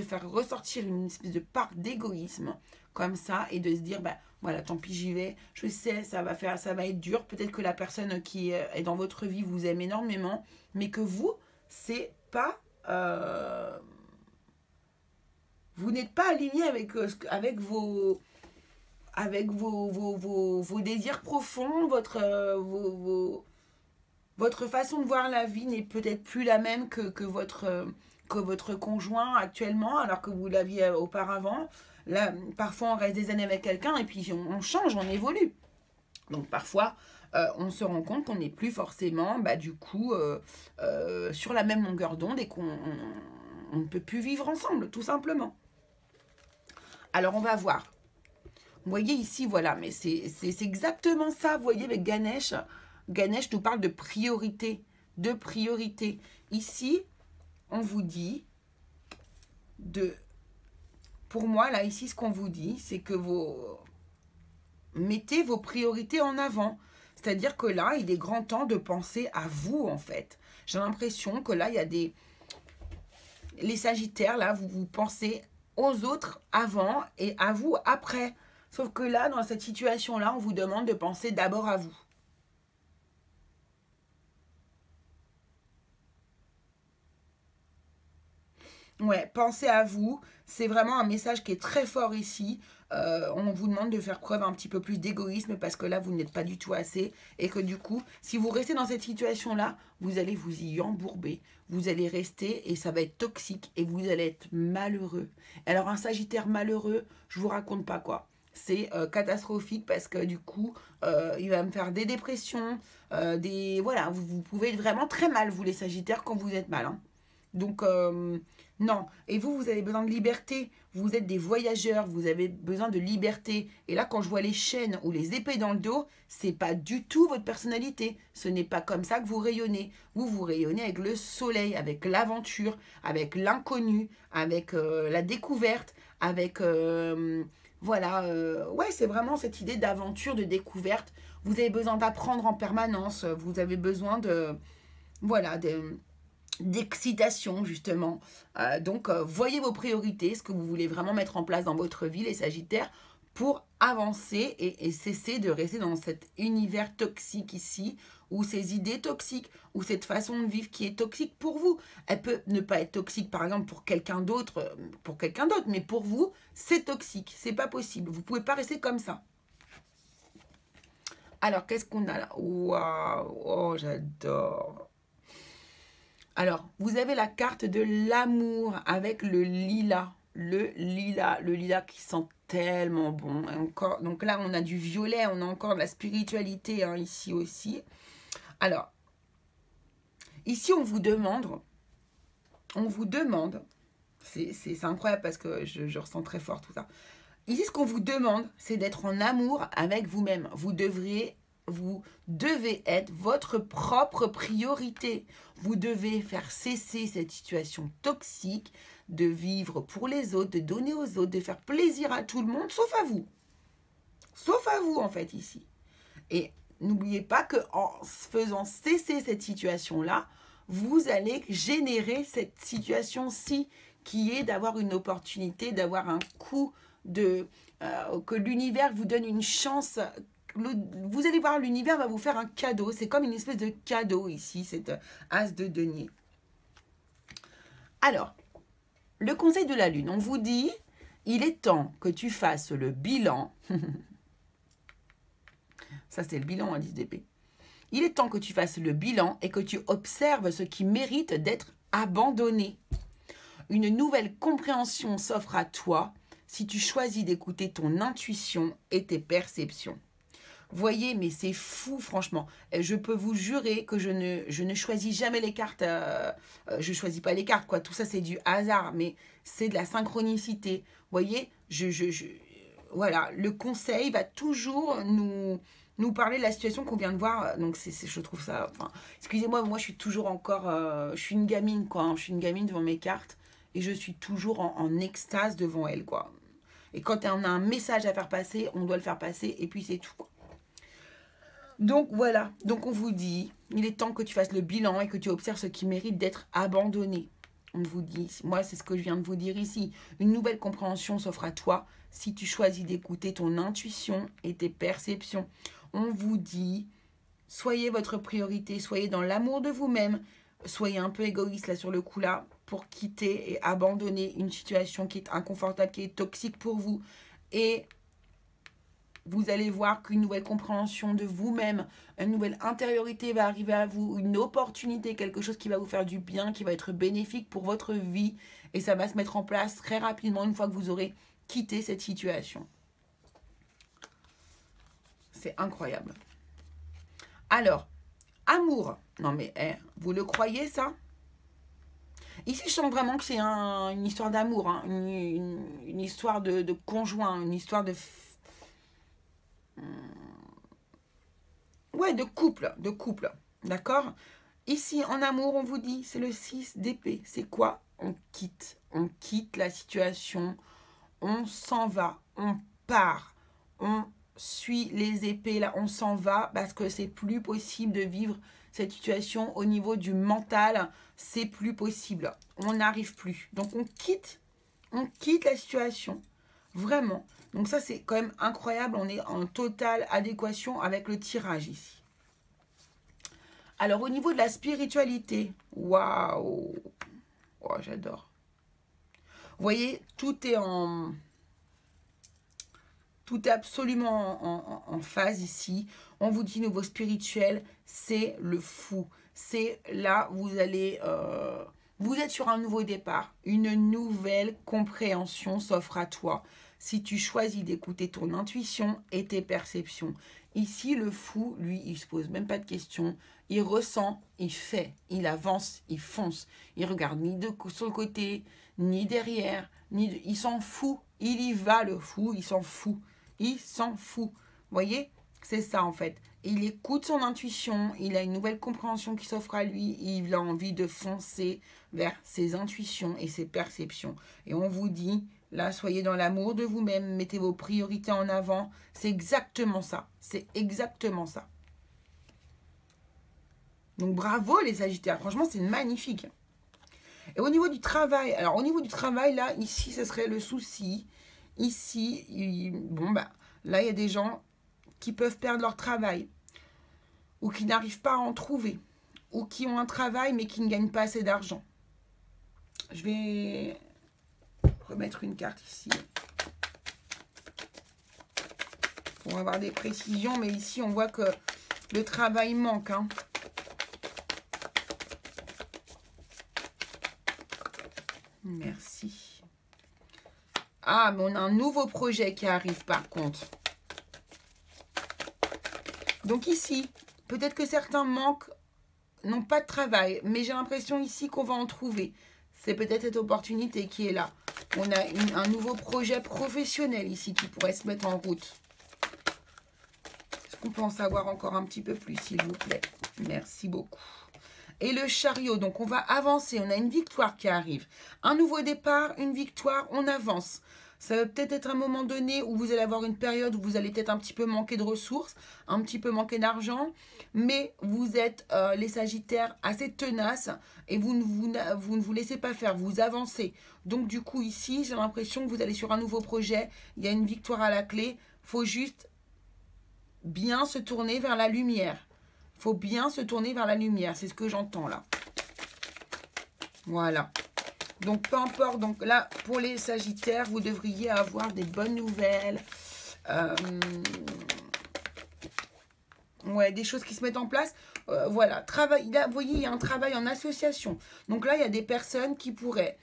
A: faire ressortir une espèce de part d'égoïsme comme ça et de se dire voilà, tant pis, j'y vais, je sais, ça va être dur, peut-être que la personne qui est dans votre vie vous aime énormément, mais que vous, c'est pas vous n'êtes pas aligné avec vos désirs profonds, votre façon de voir la vie n'est peut-être plus la même que votre conjoint actuellement, alors que vous l'aviez auparavant. Là, parfois, on reste des années avec quelqu'un et puis on change, on évolue. Donc parfois, on se rend compte qu'on n'est plus forcément, du coup, sur la même longueur d'onde et qu'on on ne peut plus vivre ensemble, tout simplement. Alors on va voir. Vous voyez ici, voilà, mais c'est exactement ça, vous voyez, avec Ganesh. Ganesh nous parle de priorité, de priorité. Ici, on vous dit pour moi, là, ici, ce qu'on vous dit, c'est que mettez vos priorités en avant. C'est-à-dire que là, il est grand temps de penser à vous, en fait. J'ai l'impression que là, il y a les Sagittaires, là, vous pensez aux autres avant et à vous après. Sauf que là, dans cette situation-là, on vous demande de penser d'abord à vous. Ouais, pensez à vous. C'est vraiment un message qui est très fort ici. On vous demande de faire preuve un petit peu plus d'égoïsme parce que là, vous n'êtes pas du tout assez. Et que du coup, si vous restez dans cette situation-là, vous allez vous y embourber. Vous allez rester et ça va être toxique et vous allez être malheureux. Alors, un Sagittaire malheureux, je vous raconte pas quoi. C'est catastrophique parce que du coup, il va me faire des dépressions, voilà, vous pouvez être vraiment très mal, vous les Sagittaires, quand vous êtes mal. Hein. Donc, non. Et vous avez besoin de liberté. Vous êtes des voyageurs, vous avez besoin de liberté. Et là, quand je vois les chaînes ou les épées dans le dos, c'est pas du tout votre personnalité. Ce n'est pas comme ça que vous rayonnez. Vous rayonnez avec le soleil, avec l'aventure, avec l'inconnu, avec la découverte, avec... voilà, ouais, c'est vraiment cette idée d'aventure, de découverte. Vous avez besoin d'apprendre en permanence. Vous avez besoin de... Voilà, d'excitation justement. Donc voyez vos priorités, ce que vous voulez vraiment mettre en place dans votre vie, les Sagittaires, pour avancer et cesser de rester dans cet univers toxique ici, ou ces idées toxiques, ou cette façon de vivre qui est toxique pour vous. Elle peut ne pas être toxique par exemple pour quelqu'un d'autre, mais pour vous, c'est toxique, c'est pas possible, vous pouvez pas rester comme ça. Alors qu'est-ce qu'on a là? Waouh, oh j'adore. Alors, vous avez la carte de l'amour avec le lilas. Le lilas qui sent tellement bon. Et encore, donc là, on a du violet, on a encore de la spiritualité hein, ici aussi. Alors, ici, on vous demande, c'est incroyable parce que je ressens très fort tout ça. Ici, ce qu'on vous demande, c'est d'être en amour avec vous-même. Vous devez être votre propre priorité. Vous devez faire cesser cette situation toxique de vivre pour les autres, de donner aux autres, de faire plaisir à tout le monde, sauf à vous. Sauf à vous, en fait, ici. Et n'oubliez pas qu'en faisant cesser cette situation-là, vous allez générer cette situation-ci qui est d'avoir une opportunité, d'avoir un coup que l'univers vous donne une chance. Vous allez voir, l'univers va vous faire un cadeau. C'est comme une espèce de cadeau ici, cette as de denier. Alors, le conseil de la lune, on vous dit, il est temps que tu fasses le bilan. Ça, c'est le bilan à 10 d'épée. Il est temps que tu fasses le bilan et que tu observes ce qui mérite d'être abandonné. Une nouvelle compréhension s'offre à toi si tu choisis d'écouter ton intuition et tes perceptions. Voyez, mais c'est fou, franchement. Je peux vous jurer que je ne choisis jamais les cartes. Je ne choisis pas les cartes, quoi. Tout ça, c'est du hasard, mais c'est de la synchronicité. Voyez, voilà, le conseil va toujours nous parler de la situation qu'on vient de voir. Donc, je trouve ça... Enfin, excusez-moi, moi, je suis toujours encore... je suis une gamine, quoi. Hein. Je suis une gamine devant mes cartes et je suis toujours en extase devant elles, quoi. Et quand on a un message à faire passer, on doit le faire passer et puis c'est tout, quoi. Donc voilà, donc on vous dit, il est temps que tu fasses le bilan et que tu observes ce qui mérite d'être abandonné. On vous dit, moi c'est ce que je viens de vous dire ici, une nouvelle compréhension s'offre à toi si tu choisis d'écouter ton intuition et tes perceptions. On vous dit, soyez votre priorité, soyez dans l'amour de vous-même, soyez un peu égoïste là sur le coup là pour quitter et abandonner une situation qui est inconfortable, qui est toxique pour vous et vous allez voir qu'une nouvelle compréhension de vous-même, une nouvelle intériorité va arriver à vous, une opportunité, quelque chose qui va vous faire du bien, qui va être bénéfique pour votre vie. Et ça va se mettre en place très rapidement une fois que vous aurez quitté cette situation. C'est incroyable. Alors, amour. Non mais, vous le croyez ça? Ici, je sens vraiment que c'est une histoire d'amour, hein, une histoire de conjoint, une histoire de... Ouais, de couple, d'accord? Ici, en amour, on vous dit, c'est le 6 d'épée. C'est quoi? On quitte la situation, on s'en va, on part, on suit les épées, là, on s'en va parce que c'est plus possible de vivre cette situation au niveau du mental, c'est plus possible, on n'arrive plus. Donc, on quitte la situation, vraiment. Donc ça, c'est quand même incroyable, on est en totale adéquation avec le tirage ici. Alors, au niveau de la spiritualité, waouh, oh, j'adore. Vous voyez, tout est absolument en phase ici. On vous dit niveau spirituel, c'est le fou. C'est là, vous allez... vous êtes sur un nouveau départ. Une nouvelle compréhension s'offre à toi. Si tu choisis d'écouter ton intuition et tes perceptions. Ici, le fou, lui, il ne se pose même pas de questions. Il ressent, il fait, il avance, il fonce. Il regarde ni sur le côté, ni derrière, il s'en fout. Il y va, le fou, il s'en fout. Il s'en fout. Vous voyez? C'est ça, en fait. Il écoute son intuition, il a une nouvelle compréhension qui s'offre à lui, il a envie de foncer vers ses intuitions et ses perceptions. Et on vous dit... Là, soyez dans l'amour de vous-même, mettez vos priorités en avant. C'est exactement ça. C'est exactement ça. Donc, bravo les Sagittaires. Franchement, c'est magnifique. Et au niveau du travail, alors au niveau du travail, là, ici, ce serait le souci. Ici, bon, bah, là, il y a des gens qui peuvent perdre leur travail ou qui n'arrivent pas à en trouver ou qui ont un travail mais qui ne gagnent pas assez d'argent. Je vais... remettre une carte ici pour avoir des précisions, mais ici on voit que le travail manque, hein. Merci. Ah, mais on a un nouveau projet qui arrive par contre. Donc ici, peut-être que certains n'ont pas de travail, mais j'ai l'impression ici qu'on va en trouver. C'est peut-être cette opportunité qui est là. On a un nouveau projet professionnel ici qui pourrait se mettre en route. Est-ce qu'on peut en savoir encore un petit peu plus, s'il vous plaît? Merci beaucoup. Et le chariot, donc on va avancer. On a une victoire qui arrive. Un nouveau départ, une victoire, on avance. Ça va peut-être être un moment donné où vous allez avoir une période où vous allez peut-être un petit peu manquer de ressources, un petit peu manquer d'argent, mais vous êtes les Sagittaires assez tenaces et vous ne vous laissez pas faire, vous avancez. Donc du coup ici, j'ai l'impression que vous allez sur un nouveau projet, il y a une victoire à la clé, il faut juste bien se tourner vers la lumière. Il faut bien se tourner vers la lumière, c'est ce que j'entends là. Voilà. Donc, peu importe. Donc là, pour les Sagittaires, vous devriez avoir des bonnes nouvelles. Ouais, des choses qui se mettent en place. Voilà. Travail, là, vous voyez, il y a un travail en association. Donc là, il y a des personnes qui pourraient,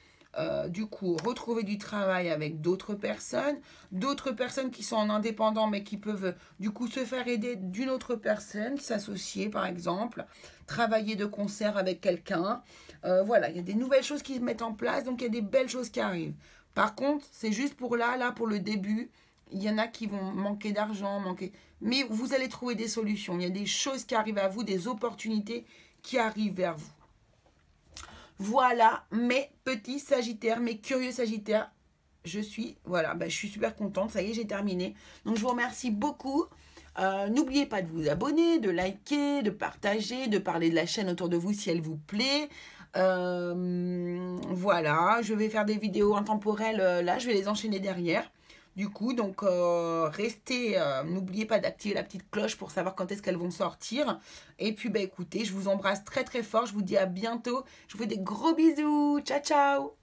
A: du coup, retrouver du travail avec d'autres personnes. D'autres personnes qui sont en indépendant, mais qui peuvent, du coup, se faire aider d'une autre personne, s'associer, par exemple. Travailler de concert avec quelqu'un. Voilà, il y a des nouvelles choses qui se mettent en place, donc il y a des belles choses qui arrivent. Par contre, c'est juste pour là, pour le début, il y en a qui vont manquer d'argent, mais vous allez trouver des solutions. Il y a des choses qui arrivent à vous, des opportunités qui arrivent vers vous. Voilà, mes petits Sagittaires, mes curieux Sagittaires. Je suis super contente, ça y est, j'ai terminé. Donc, je vous remercie beaucoup. N'oubliez pas de vous abonner, de liker, de partager, de parler de la chaîne autour de vous si elle vous plaît. Voilà, je vais faire des vidéos intemporelles, là, je vais les enchaîner derrière. Du coup, donc, restez, n'oubliez pas d'activer la petite cloche pour savoir quand est-ce qu'elles vont sortir. Et puis, bah, écoutez, je vous embrasse très très fort, je vous dis à bientôt. Je vous fais des gros bisous, ciao ciao.